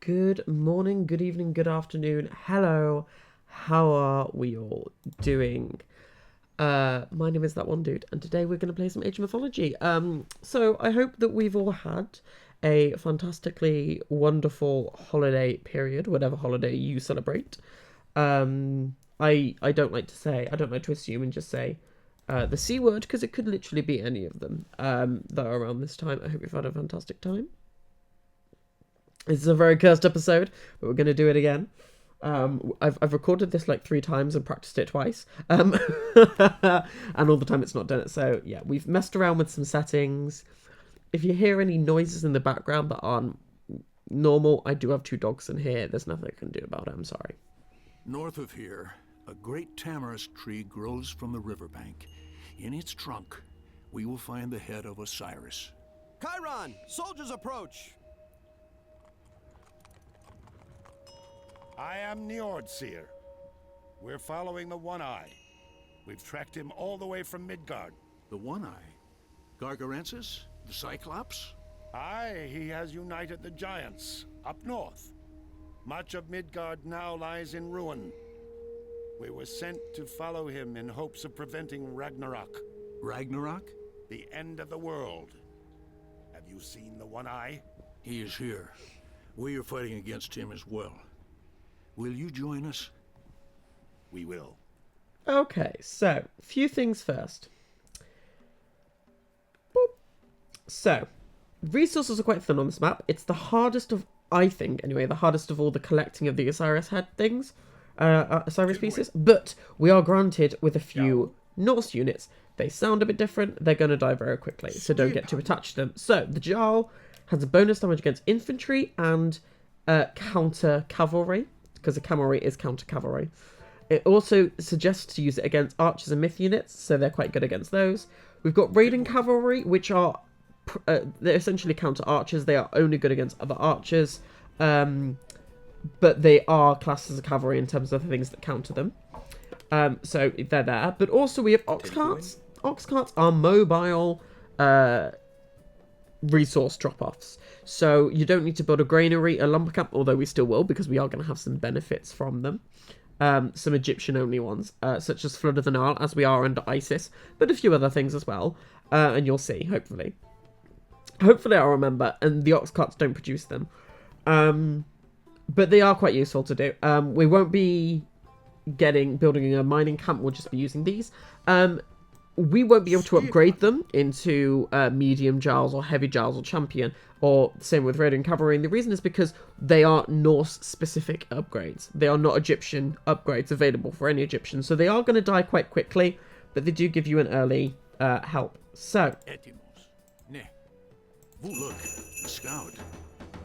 Good morning, good evening, good afternoon. Hello, how are we all doing? My name is That One Dude, and today we're going to play some Age of Mythology. So I hope that we've all had a fantastically wonderful holiday period, whatever holiday you celebrate. I don't like to assume and just say the C word, because it could literally be any of them that are around this time. I hope you've had a fantastic time. This is a very cursed episode, but we're going to do it again. I've recorded this like 3 times and practiced it twice. And all the time it's not done it. So yeah, we've messed around with some settings. If you hear any noises in the background that aren't normal, I do have 2 dogs in here. There's nothing I can do about it. I'm sorry. North of here, a great tamarisk tree grows from the riverbank. In its trunk, we will find the head of Osiris. Chiron! Soldiers approach! I am Njordseer. We're following the One-Eye. We've tracked him all the way from Midgard. The One-Eye? Gargarensis? The Cyclops? Aye, he has united the giants, up north. Much of Midgard now lies in ruin. We were sent to follow him in hopes of preventing Ragnarok. Ragnarok? The end of the world. Have you seen the One-Eye? He is here. We are fighting against him as well. Will you join us? We will. Okay, so a few things first. Boop. So, resources are quite thin on this map. It's the hardest of, I think, anyway, the hardest of all the collecting of the Osiris head things, Osiris pieces. But we are granted with a few Norse units. They sound a bit different. They're going to die very quickly, so don't get too attached to them. So, the Jarl has a bonus damage against infantry and counter cavalry, because a cavalry is counter cavalry. It also suggests to use it against archers and myth units, so they're quite good against those. We've got raiding cavalry, which are they're essentially counter archers. They are only good against other archers, but they are classed as a cavalry in terms of the things that counter them. So they're there. But also we have ox carts. Ox carts are mobile resource drop-offs. So you don't need to build a granary, a lumber camp, although we still will, because we are going to have some benefits from them. Some Egyptian-only ones, such as Flood of the Nile, as we are under Isis, but a few other things as well. And you'll see, hopefully. Hopefully I'll remember, and the ox carts don't produce them. But they are quite useful to do. We won't be building a mining camp, we'll just be using these. We won't be able to upgrade them into medium Jarls or heavy Jarls or champion, or same with raiding cavalry. And the reason is because they are Norse-specific upgrades. They are not Egyptian upgrades available for any Egyptian. So they are going to die quite quickly, but they do give you an early help. So, Look, the scout.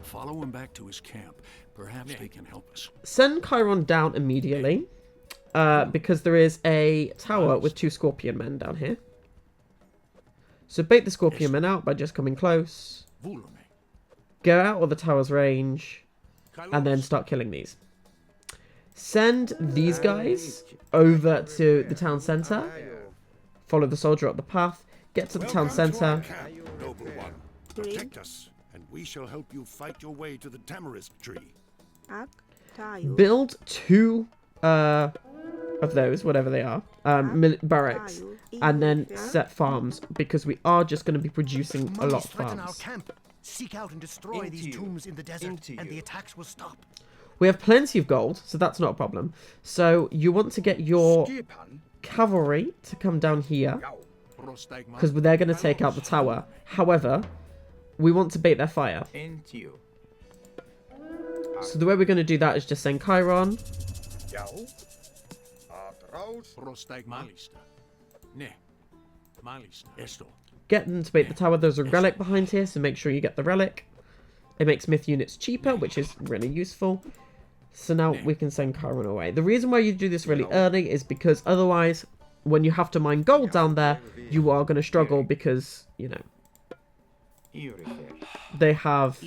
Follow him back to his camp. Perhaps they can help us. Send Chiron down immediately. Because there is a tower with 2 scorpion men down here. So bait the scorpion men out by just coming close. Go out of the tower's range. And then start killing these. Send these guys over to the town centre. Follow the soldier up the path. Get to the town centre. Noble one, protect us, and we shall help you fight your way to the tamarisk tree. Build 2 of those, whatever they are, barracks, and then set farms, because we are just going to be producing a lot of farms. Seek out and destroy these tombs in the desert, and the attacks will stop. We have plenty of gold, so that's not a problem. So you want to get your cavalry to come down here, because they're going to take out the tower. However, we want to bait their fire. So the way we're going to do that is just send Chiron. Get them to bait the tower. There's a relic behind here, so make sure you get the relic. It makes myth units cheaper, which is really useful. So now we can send Chiron away. The reason why you do this really early is because otherwise, when you have to mine gold down there, you are going to struggle because, you know, they have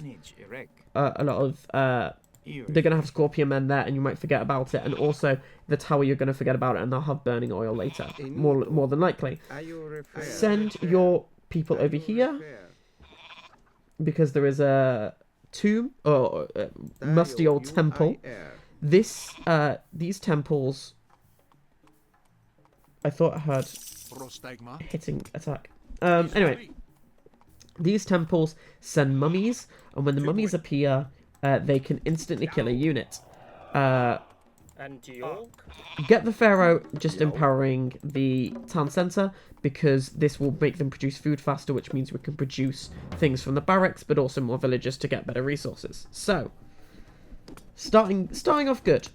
a lot of... they're going to have scorpion men there, and you might forget about it. And also, the tower, you're going to forget about it, and they'll have burning oil later. More than likely. Send your people over here, because there is a tomb or musty old temple. These temples, I thought I heard Prostagma. hitting attack. Anyway, these temples send mummies, and when the mummies appear, they can instantly kill a unit. Get the pharaoh just empowering the town centre, because this will make them produce food faster, which means we can produce things from the barracks, but also more villagers to get better resources. So, starting off good.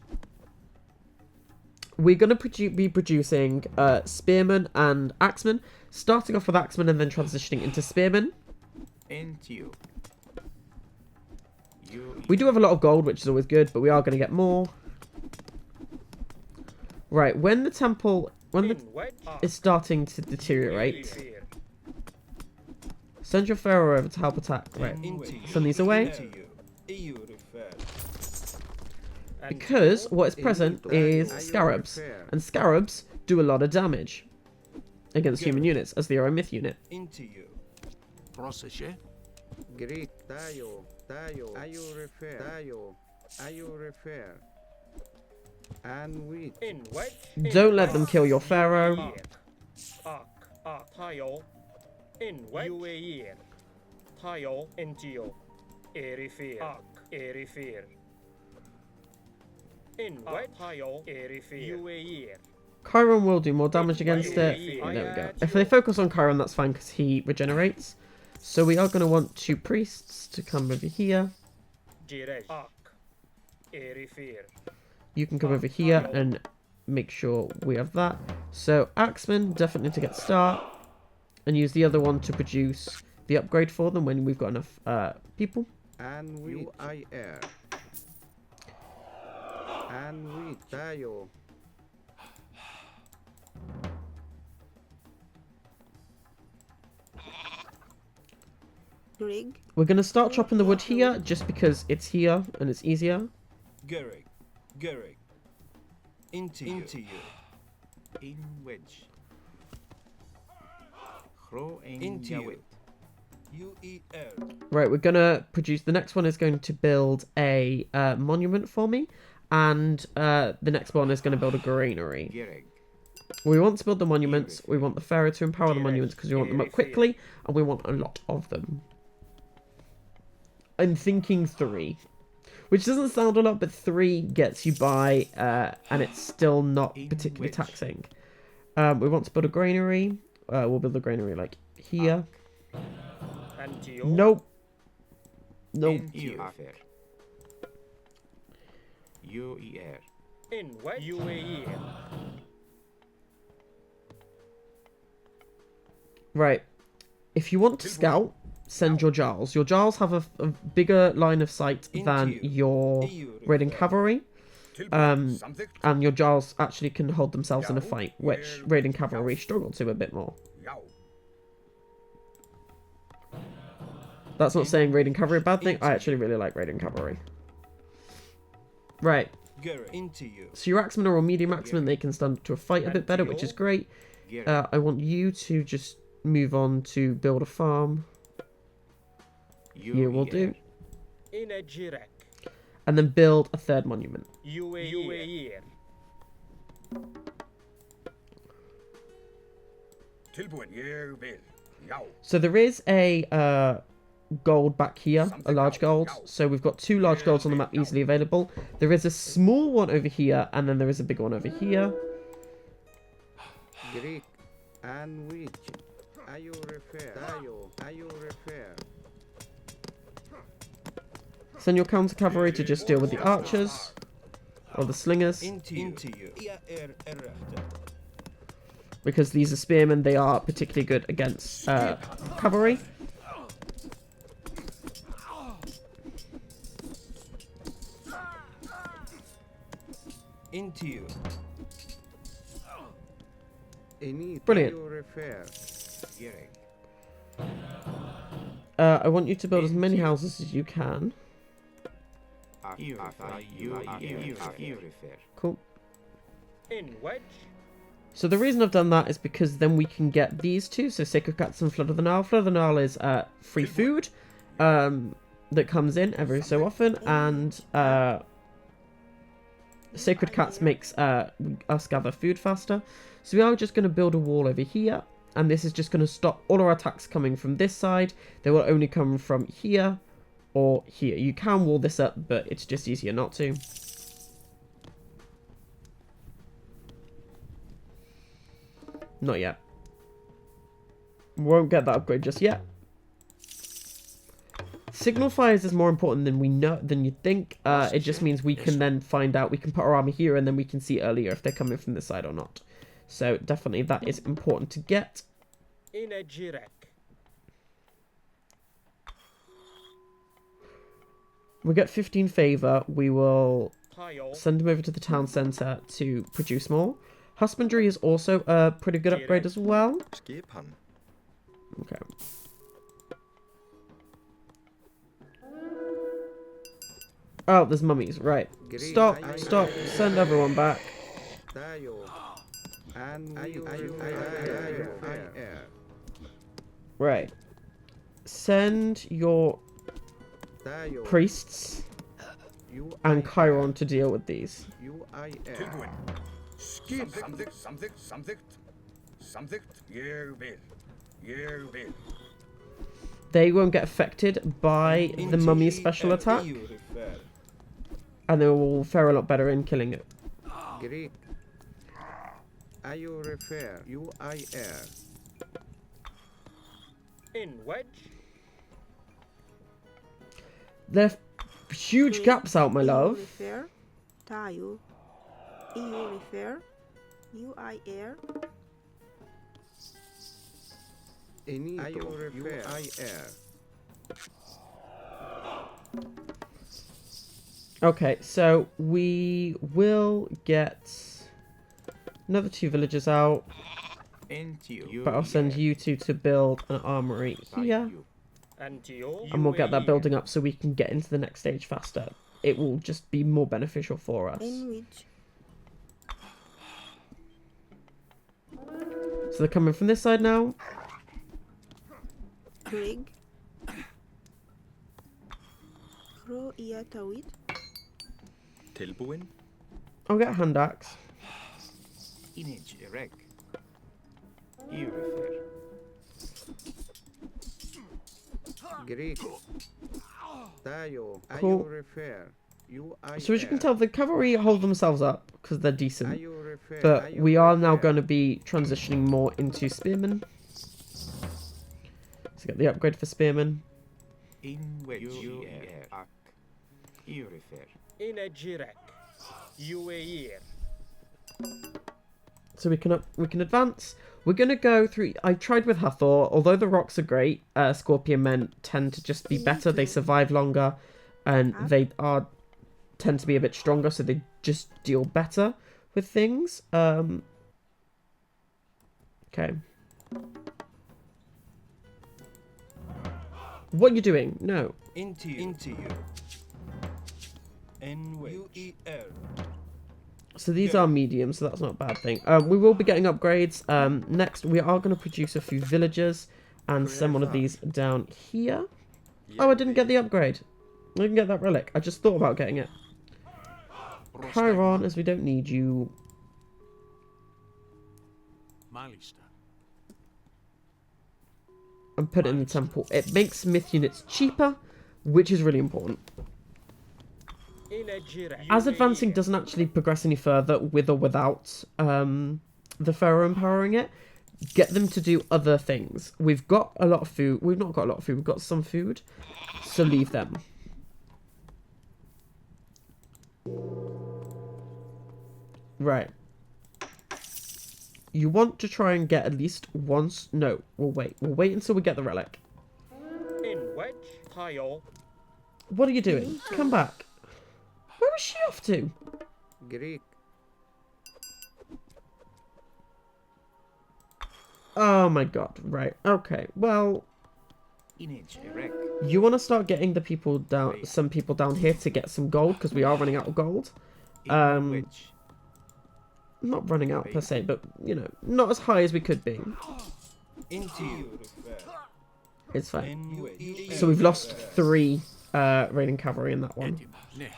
We're going to be producing spearmen and axemen, starting off with axemen and then transitioning into spearmen. We do have a lot of gold, which is always good, but we are going to get more. Right, when the temple is starting to deteriorate, send your pharaoh over to help attack. Right, send these away. Because what is present is scarabs, and scarabs do a lot of damage against human units, as they are a myth unit. Proceshe. Greek, Tayo, Ayo refer. And we Don't let them kill your pharaoh. Chiron will do more damage against it. There we go. If they focus on Chiron, that's fine because he regenerates. So we are going to want 2 priests to come over here. You can come over here and make sure we have that. So axemen definitely to get start, and use the other one to produce the upgrade for them when we've got enough people. and we air. And we Tayo. Rig. We're going to start chopping the wood here, just because it's here and it's easier. Gerig. Into you. In wedge. Into you. UEL. Right, we're going to produce... The next one is going to build a monument for me. And the next one is going to build a granary. Gerig. We want to build the monuments. We want the pharaoh to empower the monuments because we want them up quickly. And we want a lot of them. I'm thinking 3. Which doesn't sound a lot, but 3 gets you by, and it's still not particularly taxing. We want to build a granary. We'll build a granary like here. Nope. Nope. UER. Right. If you want to scout, send your Jarls. Your Jarls have a bigger line of sight than your raiding cavalry. And your Jarls actually can hold themselves in a fight, which raiding cavalry struggle to a bit more. That's not saying raiding cavalry a bad thing. I actually really like raiding cavalry. Right. So your axemen are all medium axemen. They can stand to a fight a bit better, which is great. I want you to just move on to build a farm. Here will do. And then build a 3rd monument. So there is a gold back here, a large gold. So we've got 2 large golds on the map easily available. There is a small one over here, and then there is a big one over here. Greek and which Ayo refer. Send your counter cavalry to just deal with the archers or the slingers. Because these are spearmen, they are particularly good against cavalry. Into you. Brilliant. I want you to build as many houses as you can. Cool. So the reason I've done that is because then we can get these 2, so Sacred Cats and Flood of the Nile. Flood of the Nile is free food, that comes in every so often, and Sacred Cats makes us gather food faster. So we are just going to build a wall over here, and this is just going to stop all our attacks coming from this side. They will only come from here or here. You can wall this up, but it's just easier not to. Not yet. Won't get that upgrade just yet. Signal fires is more important than you think. It just means we can then find out. We can put our armor here, and then we can see earlier if they're coming from this side or not. So definitely that is important to get. We get 15 favor. We will send him over to the town center to produce more. Husbandry is also a pretty good upgrade as well. Okay. Oh, there's mummies. Right. Stop. Stop. Send everyone back. Right. Send your priests and Chiron to deal with these. They won't get affected by the mummy's special attack, and they will fare a lot better in killing it. Greek. You refer. In wedge. There are huge gaps out, my love. Refer. Tayo. EU refer. UIR. Okay, so we will get another 2 villagers out, but I'll send you two to build an armory here, and we'll get that building up so we can get into the next stage faster. It will just be more beneficial for us. So they're coming from this side now. Greg. Kro Iatawit. Tilbuin. I'll get a hand axe. Inage erek. Urifer. Greek. Tayo. Cool. So as you can tell, the cavalry hold themselves up because they're decent. But we are now going to be transitioning more into spearmen. So get the upgrade for spearmen. So we can advance. We're gonna go through. I tried with Hathor. Although the rocks are great, Scorpion men tend to just be better. They survive longer, and they tend to be a bit stronger, so they just deal better with things. Okay. What are you doing? No. Into you. UER. So these are medium, so that's not a bad thing. We will be getting upgrades. Next, we are going to produce a few villagers and send one of these down here. Oh, I didn't get the upgrade. I didn't get that relic. I just thought about getting it. Chiron, as we don't need you. And put it in the temple. It makes myth units cheaper, which is really important. As advancing doesn't actually progress any further with or without the Pharaoh empowering it, get them to do other things. We've got a lot of food. We've not got a lot of food. We've got some food. So leave them. Right. You want to try and get at least once. No, we'll wait. We'll wait until we get the relic. What are you doing? Come back. Where is she off to? Greek. Oh my god. Right. Okay. Well, you want to start getting the people down, some people down here to get some gold because we are running out of gold. Not running out per se, but you know, not as high as we could be. It's fine. So we've lost 3 raiding cavalry in that one. Etim, ne.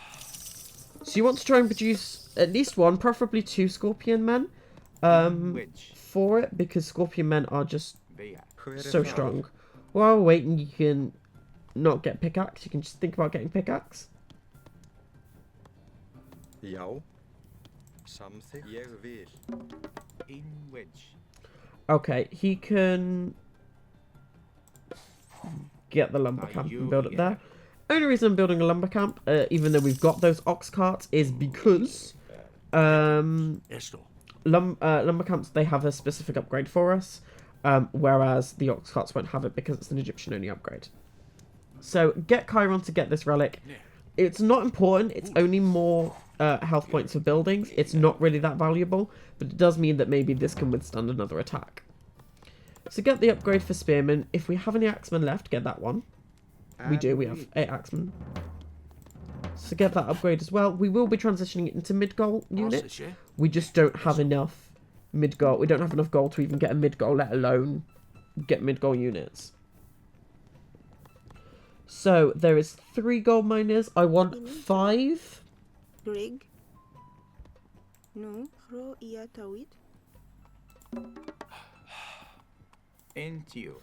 So you want to try and produce at least one, preferably 2 scorpion men, Wedge. for it, because scorpion men are just Bea. so strong. While we're waiting, you can not get pickaxe. You can just think about getting pickaxe. Já. Samþykkt. Ég vil. In wedge. Okay, he can get the lumber camp and build it there. Only reason I'm building a lumber camp, even though we've got those ox carts, is because Esto. lumber camps, they have a specific upgrade for us, whereas the ox carts won't have it because it's an Egyptian only upgrade. So get Chiron to get this relic. It's not important. It's only more health points for buildings. It's not really that valuable, but it does mean that maybe this can withstand another attack. So get the upgrade for spearmen. If we have any axemen left, get that one. We do. We have 8 axemen. So get that upgrade as well. We will be transitioning it into mid-goal units. We just don't have enough mid-goal. We don't have enough gold to even get a mid-goal, let alone get mid-goal units. So there is 3 gold miners. I want 5. Greg. No. Ro iya tawid. Entio.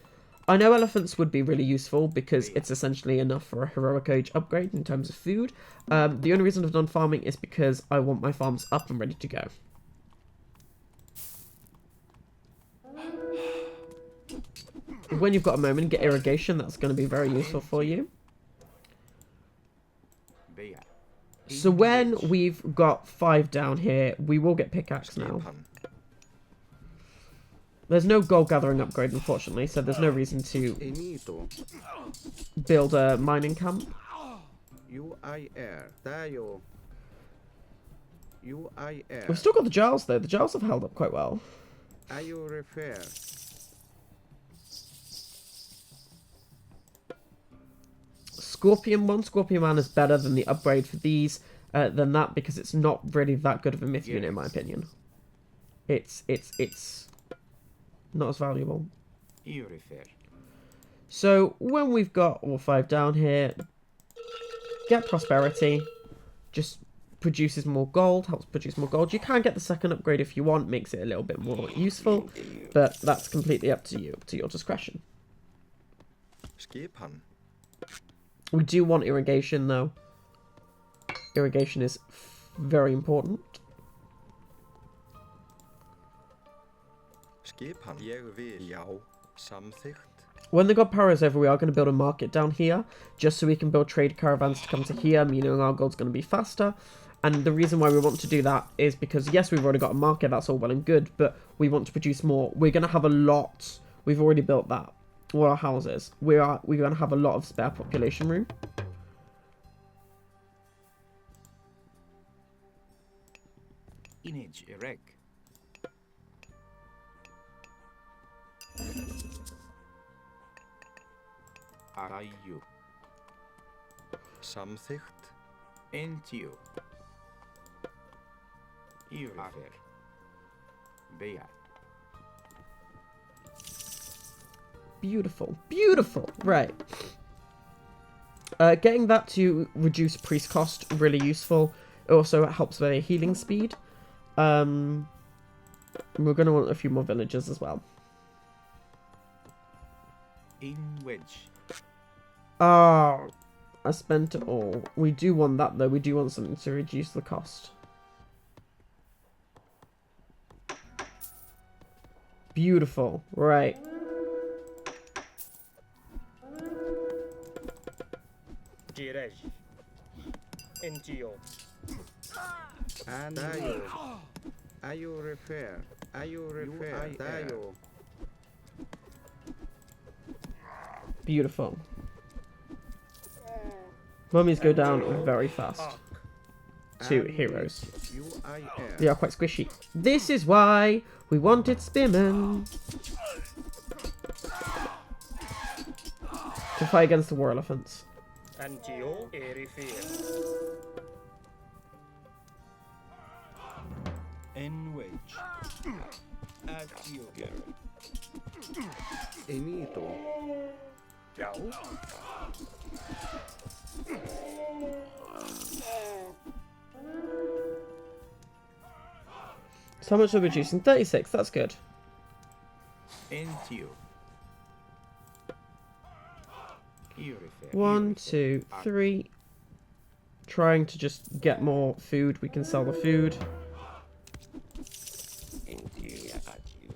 I know elephants would be really useful because it's essentially enough for a heroic age upgrade in terms of food. The only reason I've done farming is because I want my farms up and ready to go. When you've got a moment, get irrigation. That's going to be very useful for you. Bea. So when we've got 5 down here, we will get pickaxe now. Skipan. There's no gold gathering upgrade, unfortunately, so there's no reason to Enito. build a mining camp. UIR. Tayo. UIR. We've still got the Giles, though. The Giles have held up quite well. Ayo refer. Scorpion 1, Scorpion Man is better than the upgrade for these, than that, because it's not really that good of a myth unit, in my opinion. It's not as valuable. You refer. So when we've got all 5 down here, get prosperity, just produces more gold, helps produce more gold. You can get the second upgrade if you want, makes it a little bit more useful, but that's completely up to you, up to your discretion. Skipan. We do want irrigation though. Irrigation is very important. Skipan. Ég vil. Já. Samþykkt. When the god power is over, we are going to build a market down here, just so we can build trade caravans to come to here, meaning our gold's going to be faster. And the reason why we want to do that is because, yes, we've already got a market, that's all well and good, but we want to produce more. We're going to have a lot. We've already built that. All our houses. We're going to have a lot of spare population room. Image erect. Arayu. Samþykkt. Entio. You refer. Bea. Beautiful. Beautiful. Right. Getting that to reduce priest cost, really useful. Also, it helps with their healing speed. We're going to want a few more villagers as well. In wedge. Oh, I spent it all. We do want that, though. We do want something to reduce the cost. Beautiful. Right. Girej. Entio. Tayo. Ayo refer. Ayo refer. Tayo. Beautiful. Mummies go down very fast. 2 heroes. UIR. They are quite squishy. This is why we wanted spearmen. To fight against the war elephants. Antio erifir. In wedge. At you. Enito. So how much are we reducing? 36, that's good. Intio. Irrefer. 1, 2, 3. Trying to just get more food. We can sell the food. Intio. Atio.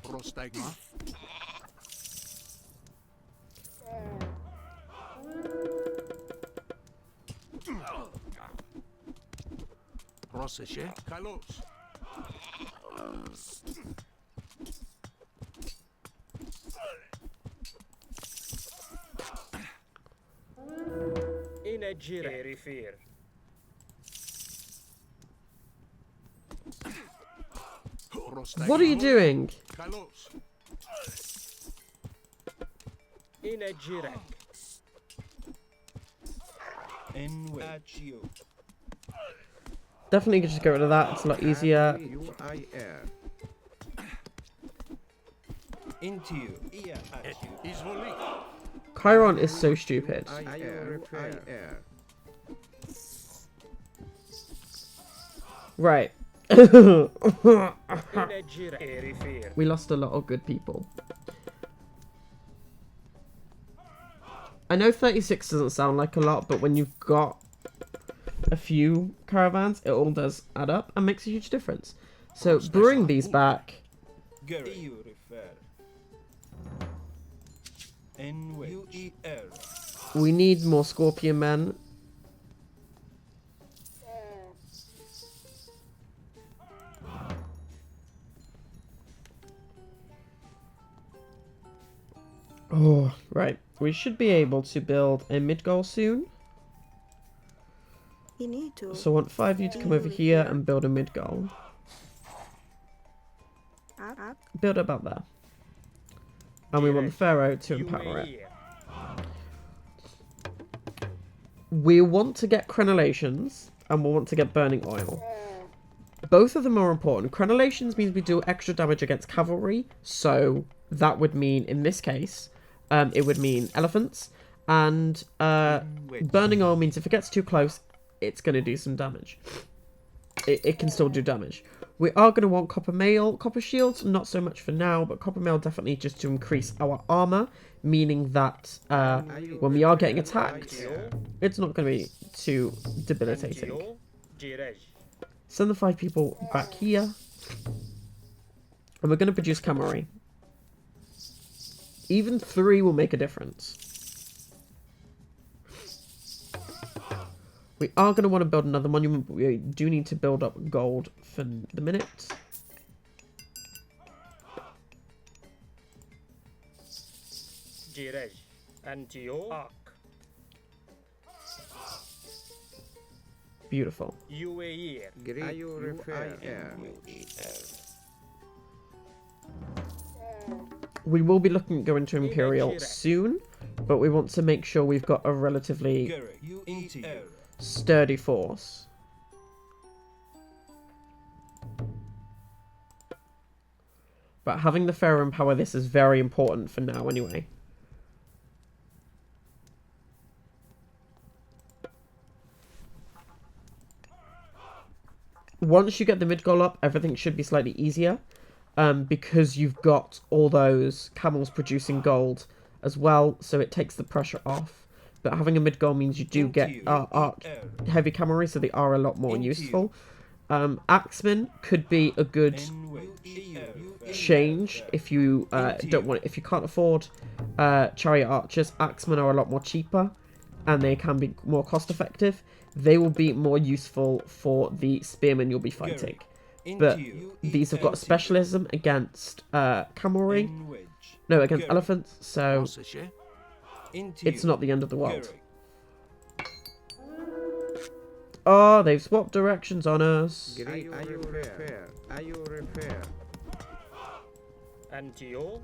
Prostigma. Πρόσεχε. Καλώς. Είναι γύρε. Ερυφύρ. What are you doing? Καλώς. Είναι γύρε. Atio. Definitely just get rid of that. It's a lot easier. UIR. Intio. Ia. Atio. Εισβολή. Chiron is so stupid. UIR. Right. Είναι γύρε. Ερυφύρ. We lost a lot of good people. I know 36 doesn't sound like a lot, but when you've got a few caravans, it all does add up and makes a huge difference. So bring these back. Irrefer. UER. We need more scorpion men. Oh, right. We should be able to build a mid-goal soon. You need to. So I want 5 of you to come over here and build a mid-goal. Up. Build it about there. And we want the Pharaoh to empower it. UAE. We want to get crenellations and we want to get burning oil. Both of them are important. Crenellations means we do extra damage against cavalry. So that would mean, in this case, it would mean elephants. And burning oil means if it gets too close, it's going to do some damage. It can still do damage. We are going to want copper mail. Copper shields, not so much for now, but copper mail definitely just to increase our armor. Meaning that when we are getting attacked, it's not going to be too debilitating. Intio. Girej. Send the 5 people back here. And we're going to produce cavalry. Even 3 will make a difference. We are going to want to build another monument, but we do need to build up gold for the minute. Girej. Antio. Ak. Beautiful. UAE. Great UIR. We will be looking at going to Imperial soon, but we want to make sure we've got a relatively UER. sturdy force. But having the Pharaoh empower this is very important for now anyway. Once you get the mid-goal up, everything should be slightly easier. Because you've got all those camels producing gold as well, so it takes the pressure off. But having a mid-goal means you do get heavy cavalry, so they are a lot more useful. Axemen could be a good change if you don't want it. If you can't afford chariot archers, axemen are a lot more cheaper and they can be more cost effective. They will be more useful for the spearmen you'll be fighting. But these have got a specialism against cavalry. No, against elephants, so it's not the end of the world. Oh, they've swapped directions on us. Great UIR. Antio.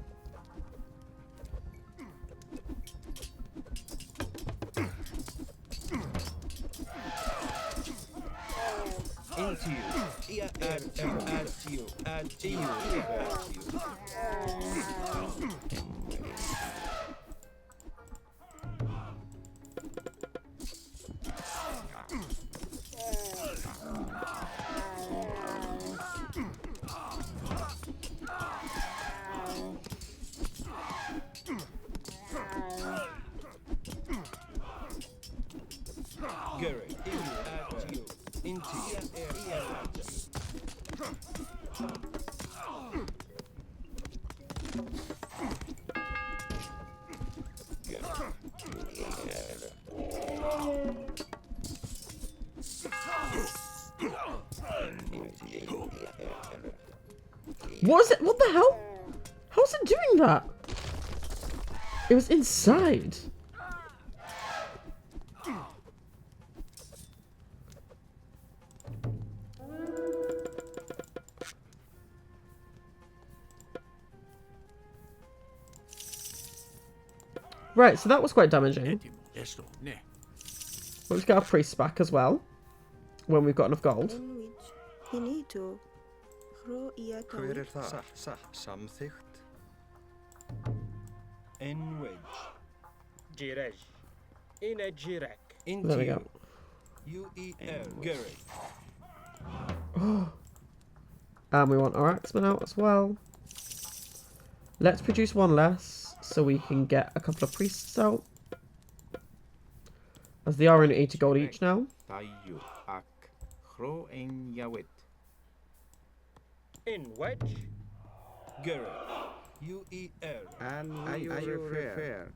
What is it? What the hell? How's it doing that? It was inside. Right, so that was quite damaging. Esto, ne. Let's get our priests back as well. When we've got enough gold. Enwich. Hinito. Hro ia Hver tawit. það? Samþykkt. Enwedge. Jirej. Ine jirek. There we go. UER. Gary. And we want our axemen out as well. Let's produce one less so we can get a couple of priests out. As they are in 80 gold each now. Daju ak. Hro ein jawit. In wedge. Gary. UER. And you refer.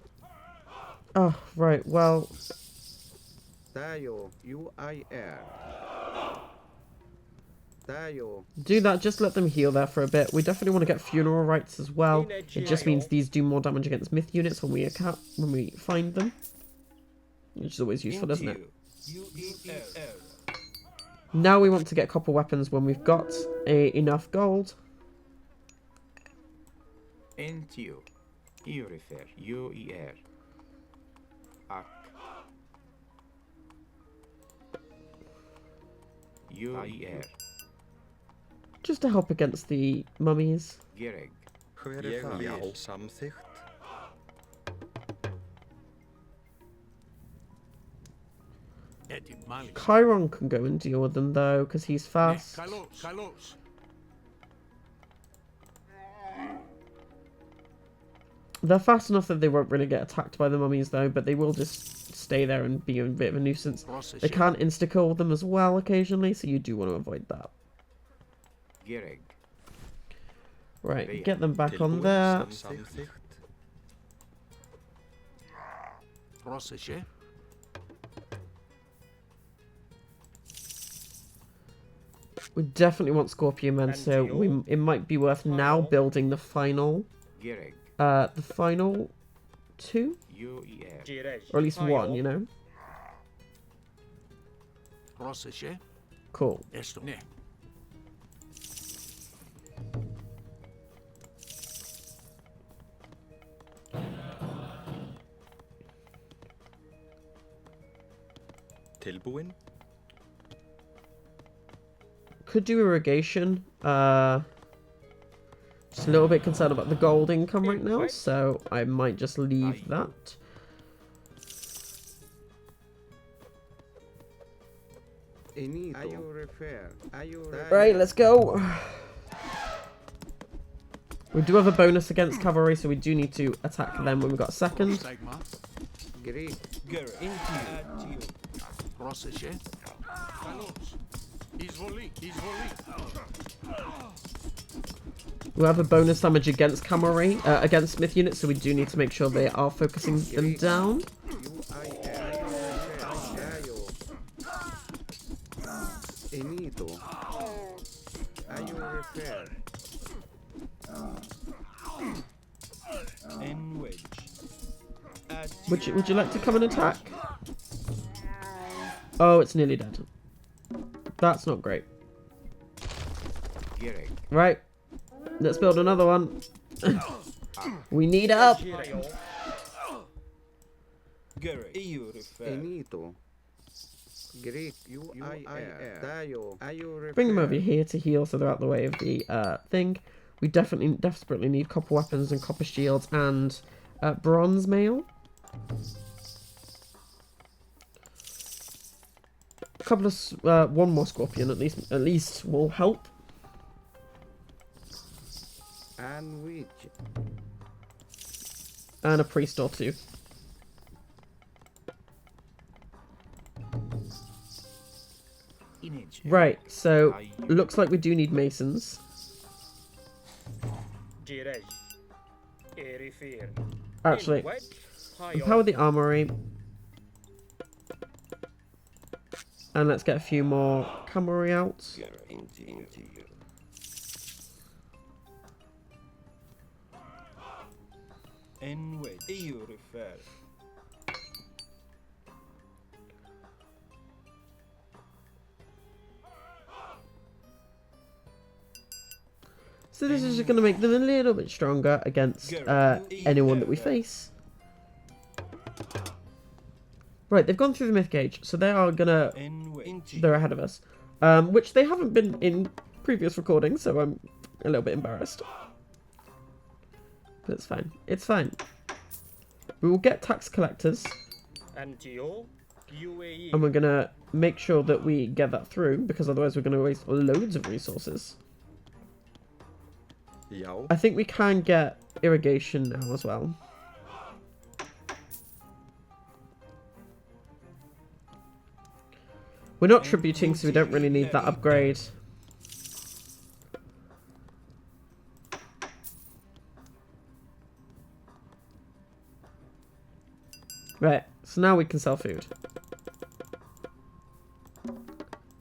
Oh, right, well, Daju UIR. Daju. do that, just let them heal there for a bit. We definitely want to get funeral rites as well. It just means these do more damage against myth units when we find them. Which is always useful, isn't it? UER. Now we want to get copper weapons when we've got enough gold. Intiu. You refer. UER. Ak. UER. Just to help against the mummies. Gereg. Hver það? Já. Samþykkt. Etim malis. Chiron can go and deal with them though, because he's Ne, fast. kalos, kalos. They're fast enough that they won't really get attacked by the mummies though, but they will just stay there and be a bit of a nuisance. They can't insta-kill them as well occasionally, so you do want to avoid that. Gereg. Right, get them back on there. Samþykkt. Πρόσεχε. We definitely want scorpion men, so it might be worth now building the final, Gereg. the final two, UER. Jirej. or at least one, you know. Πρόσεχε. Cool. Esto, ne. Tilbúin. Could do irrigation. Just a little bit concerned about the gold income right now, so I might just leave that. Right, let's go. We do have a bonus against cavalry, so we do need to attack them when we've got a second. Στάγμα. Gary. Into. Πρόσεχε. Καλώς. Εισβολή, εισβολή. We have a bonus damage against cavalry, against smith units, so we do need to make sure they are focusing them down. Would you like to come and attack? Oh, it's nearly dead. That's not great. Right. Let's build another one. We need help. Bring them over here to heal so they're out the way of the thing. We desperately need copper weapons and copper shields and bronze mail. A couple of one more scorpion at least will help. And a priest or two. Right, so looks like we do need masons. Actually, empower the armory. And let's get a few more cavalry out. Into you. Enwedge. EU refer. So this is just going to make them a little bit stronger against anyone that we face. Right, they've gone through the myth gauge, so they are gonna... They're ahead of us. Which they haven't been in previous recordings, so I'm a little bit embarrassed. But it's fine. It's fine. We will get tax collectors. NTO, UAE. And we're gonna make sure that we get that through, because otherwise we're gonna waste loads of resources. I think we can get irrigation now as well. We're not tributing, so we don't really need that upgrade. Right, so now we can sell food.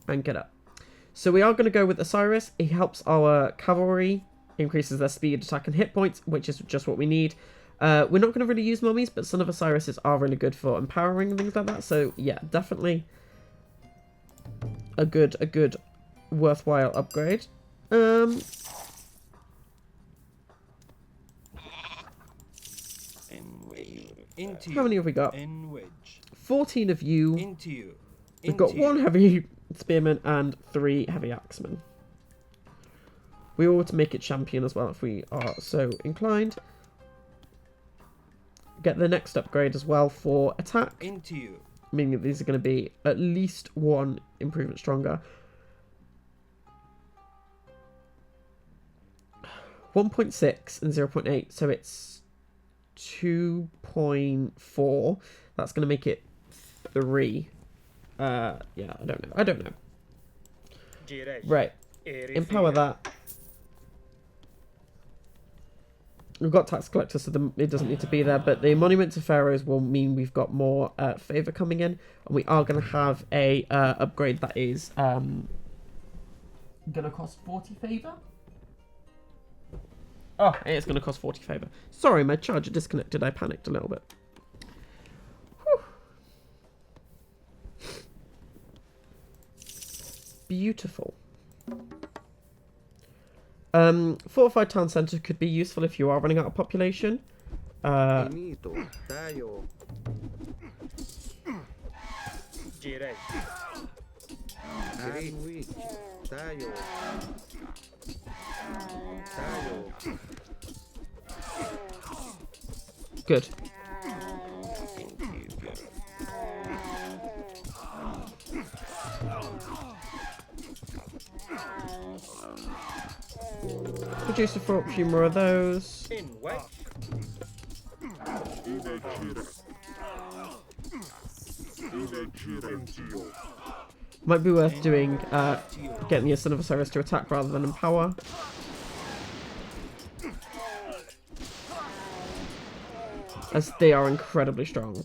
And get up. So we are going to go with Osiris. He helps our cavalry, increases their speed, attack, and hit points, which is just what we need. We're not going to really use mummies, but Son of Osiris are really good for empowering and things like that. So yeah, definitely a good worthwhile upgrade. How many have we got? 14 of you. We've got 1 heavy spearman and 3 heavy axemen. We ought to make it champion as well if we are so inclined. Get the next upgrade as well for attack. Meaning that these are going to be at least 1 improvement stronger. 1.6 and 0.8, so it's 2.4. That's going to make it 3. Yeah, I don't know. Right. Empower that. We've got tax collectors, so it doesn't need to be there, but the monument to pharaohs will mean we've got more favor coming in, and we are going to have a upgrade that is going to cost 40 favor. Oh, it's going to cost 40 favor. Sorry, my charger disconnected. I panicked a little bit. Whew. Beautiful. Fortified town centre could be useful if you are running out of population. Good. Produce a few more of those. Might be worth doing, getting the Son of Osiris to attack rather than empower. As they are incredibly strong.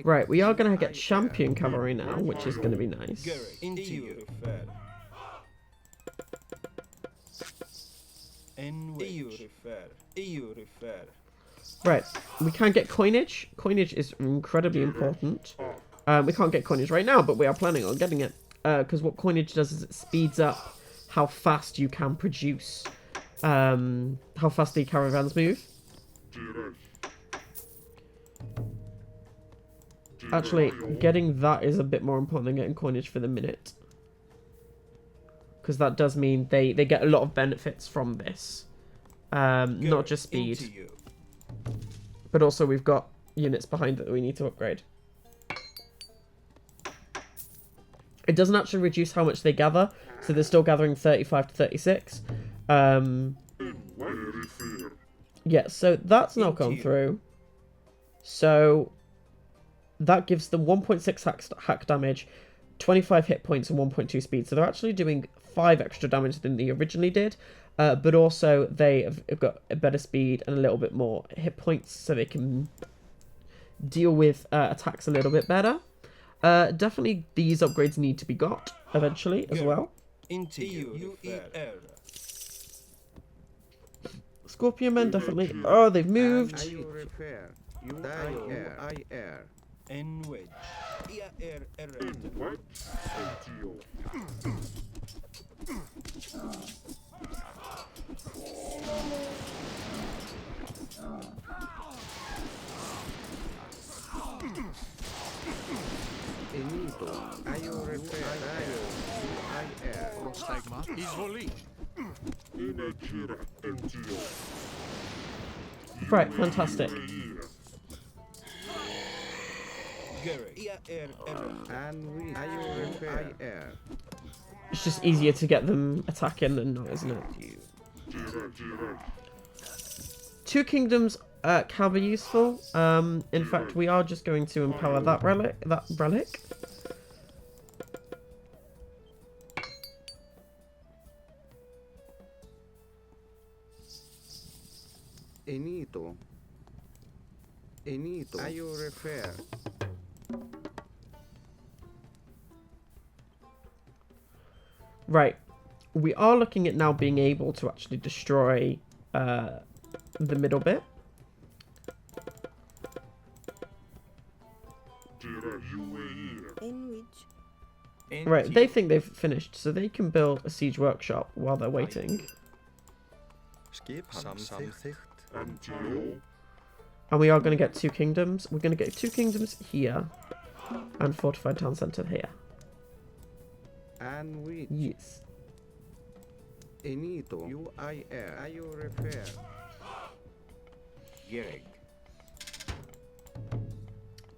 Right, we are going to get champion cavalry now, which is going to be nice. Right, we can get coinage. Coinage is incredibly important. We can't get coinage right now, but we are planning on getting it. Because what coinage does is it speeds up how fast you can produce. How fast the caravans move. Actually, getting that is a bit more important than getting coinage for the minute. Because that does mean they get a lot of benefits from this. Not just speed. But also we've got units behind it that we need to upgrade. It doesn't actually reduce how much they gather. So they're still gathering 35 to 36. Yeah, so that's now gone through. So that gives them 1.6 hack damage, 25 hit points, and 1.2 speed. So they're actually doing 5 extra damage than they originally did. But also they have got a better speed and a little bit more hit points, so they can deal with attacks a little bit better. Definitely these upgrades need to be got eventually as well. Scorpion men definitely. Oh, they've moved. Right, fantastic. It's just easier to get them attacking than not, isn't it? Two kingdoms can be useful. In fact, we are just going to empower that relic. Right. We are looking at now being able to actually destroy the middle bit. In which? Right, they think they've finished, so they can build a siege workshop while they're waiting. And we are going to get two kingdoms. We're going to get two kingdoms here and fortified town centre here. Yes.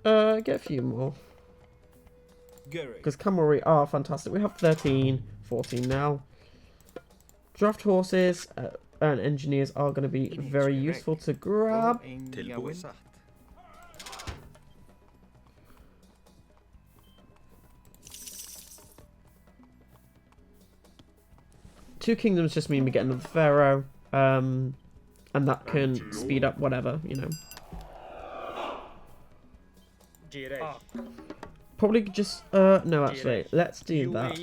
Get a few more. Because cavalry are fantastic. We have 13, 14 now. Draft horses and engineers are going to be very useful to grab. Two kingdoms just mean we get another pharaoh, and that can speed up whatever, you know. Probably just no, actually, let's do that.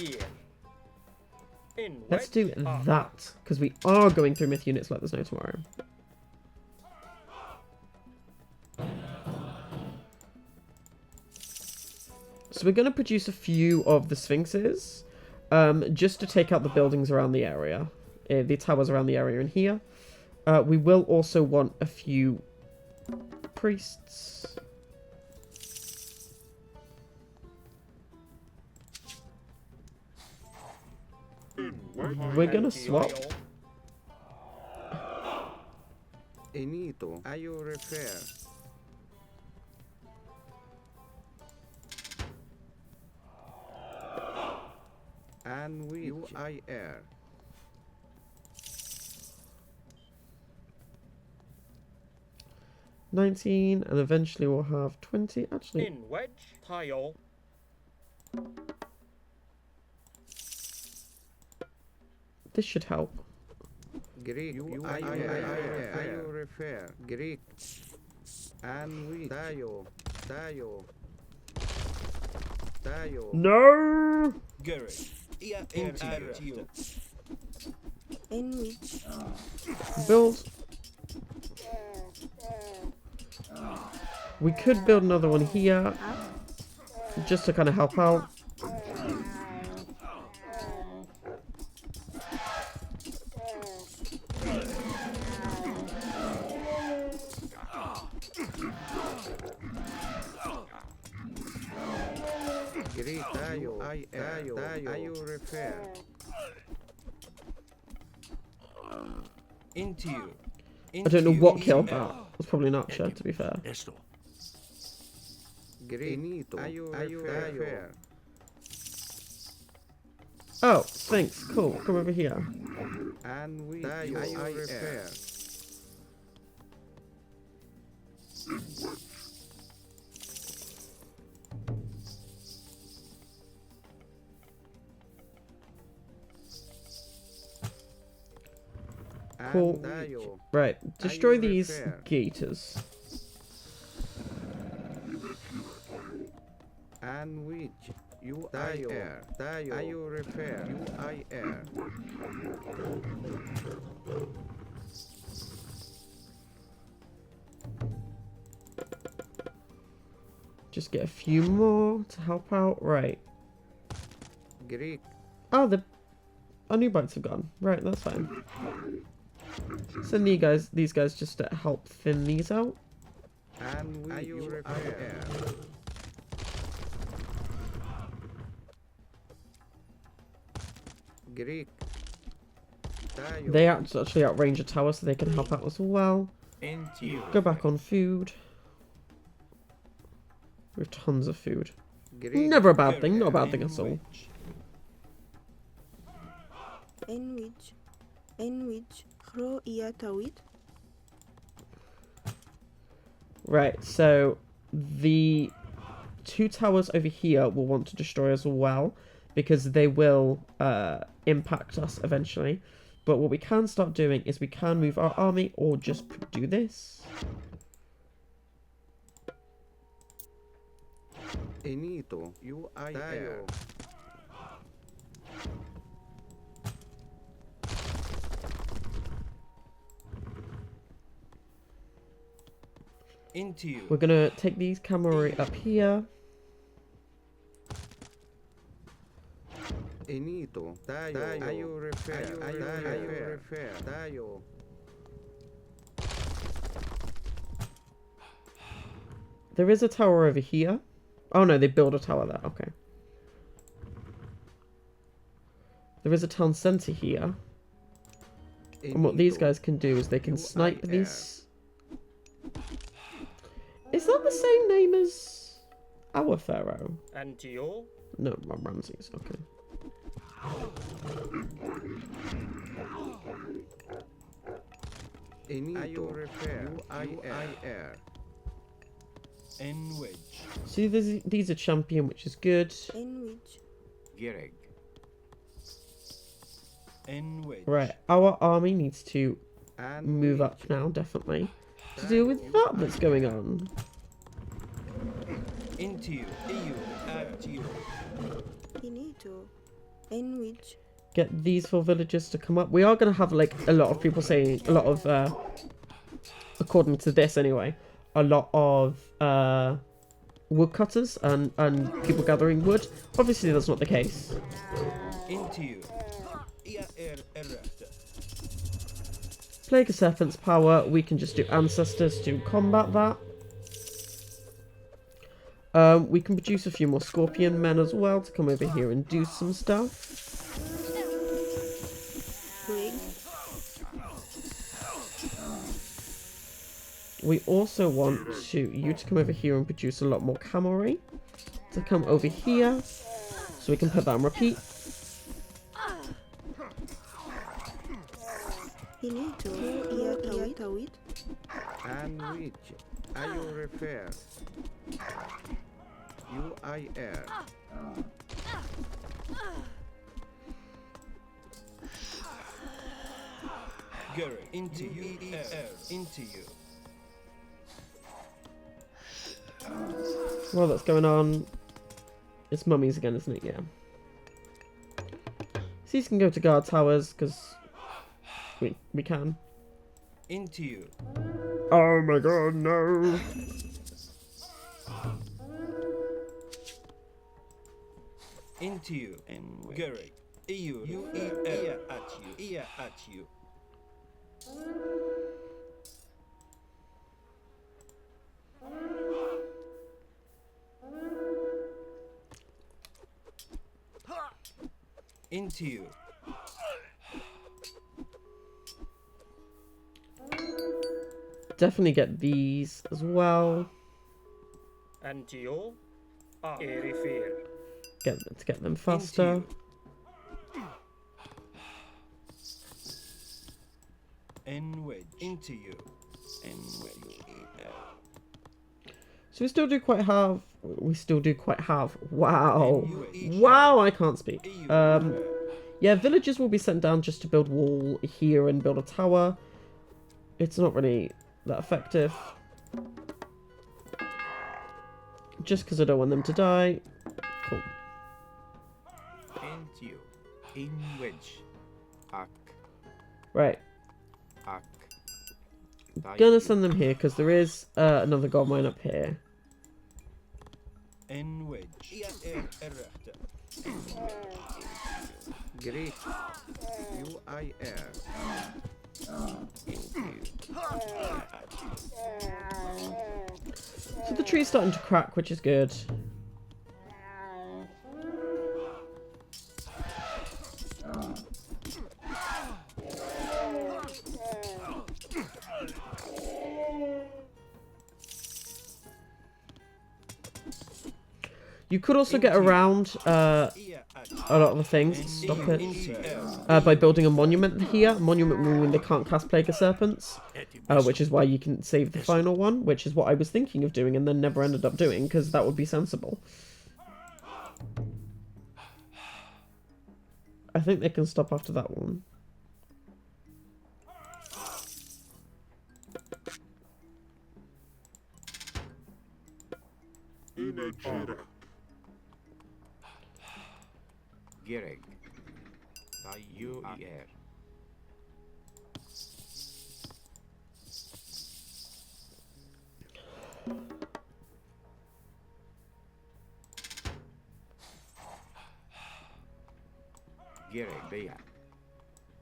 Let's do that because we are going through myth units like there's no tomorrow. So we're going to produce a few of the sphinxes. Just to take out the buildings around the area, the towers around the area in here. We will also want a few priests. We're gonna swap. And we UIR. $19, and eventually we'll have 20. Actually, In wedge tile. this should help. Greek UIR. Refer Greek. And we Tayo. No. In which? Build. We could build another one here, just to kind of help out. I don't know what killed that. It was probably an archer, to be fair. Oh, Sphinx, cool. Come over here. And we Cool. Right, destroy these gators. and which you I air. I you refer. You I air. Just get a few more to help out. Right. Greek. Oh, our new bites have gone. Right, that's fine. Send these guys just to help thin these out. And we you refer. Greek. They actually outrange a tower, so they can help out as well. Go back on food. We have tons of food. Greek. Never a bad thing. Not a bad thing at all. In which Hro Iatawit. Right, so the 2 towers over here will want to destroy as well, because they will impact us eventually. But what we can start doing is we can move our army or just do this. Enito, you I air. Into you. We're gonna take these cavalry up here. Enito, Tayo refer. Tayo refer. Tayo. There is a tower over here. Oh no, they build a tower there. Okay. There is a town centre here. And what these guys can do is they can snipe these. Is that the same name as our pharaoh? Antio. No, Ramses. Okay. Enito, refer. You I air. In which See, these are champion, which is good. In which Gereg. in which Right, our army needs to And move up now, definitely, to deal with that that's going on. into you. EU at you. Inito. In which Get these 4 villagers to come up. We are going to have, like, a lot of people saying, a lot of, according to this anyway, a lot of woodcutters and people gathering wood. Obviously, that's not the case. Into you. Plague of Serpent's power, we can just do Ancestors to combat that. We can produce a few more Scorpion men as well to come over here and do some stuff. Brig. We also want you to come over here and produce a lot more cavalry. To come over here, so we can put that on repeat. Inito. Iatawit. And which I you refer. You I air. Gary, into you. Into you. Well, that's going on. It's mummies again, isn't it? Yeah. These can go to guard towers because we can. Into you. Oh my god, no! Into you. And Gary. EU. You ear at you. Ear at you. Into you. Definitely get these as well. Antio. Erifir. Get them faster. In which. Into you. In which. So we still do quite have. We still do quite have. Wow. Wow, I can't speak. Yeah, villagers will be sent down just to build wall here and build a tower. It's not really that effective. Just because I don't want them to die. In which? Ak. Right. Ak. Gonna send them here because there is another gold mine up here. In which? Ia errata. Great. UIR. So the tree's starting to crack, which is good. You could also get around a lot of the things. Stop it. By building a monument here. Monument meaning they can't cast Plague of Serpents. Which is why you can save the final one. Which is what I was thinking of doing and then never ended up doing. Because that would be sensible. I think they can stop after that one. Gereg. UIR. Gereg Bea.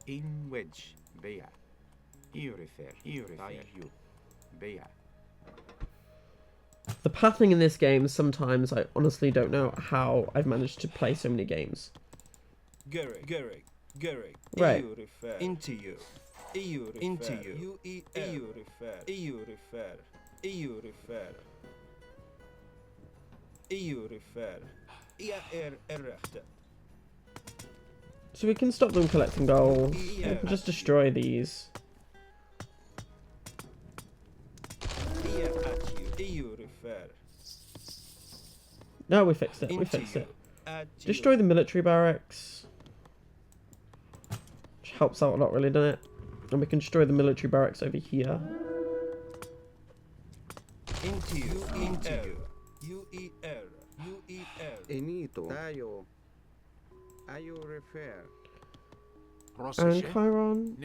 In wedge Bea. Urifer. You. Bea. The pathing in this game, sometimes I honestly don't know how I've managed to play so many games. Gereg. Right. EU refer. Into you. EU refer. Into you. EU refer. EU refer. EU refer. EU refer. Ia errata. So we can stop them collecting gold. We can just destroy these. Ia at you. EU refer. No, we fixed it. We Into fixed you. it. At you. Destroy the military barracks. Which helps out a lot, really, doesn't it? And we can destroy the military barracks over here. Into you. Into you. UER. UER. Enito. Tayo. Ayo refer. And Chiron.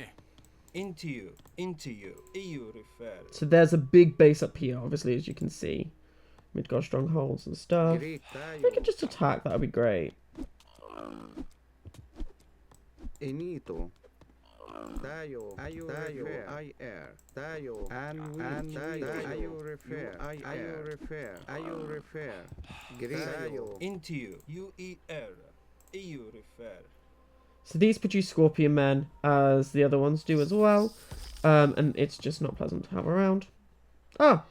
Into you. Into you. EU refer. So there's a big base up here, obviously, as you can see. Midgard strongholds and stuff. Great. If we could just attack, that would be great. Enito. Tayo. Ayo IR. Tayo. And Ayo refer. Ayo refer. Ayo refer. Tayo. Into you. UER. EU refer. So these produce scorpion men, as the other ones do as well. And it's just not pleasant to have around. Oh!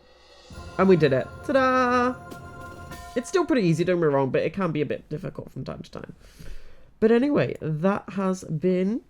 And we did it. Ta-da! It's still pretty easy, don't get me wrong, but it can be a bit difficult from time to time. But anyway, that has been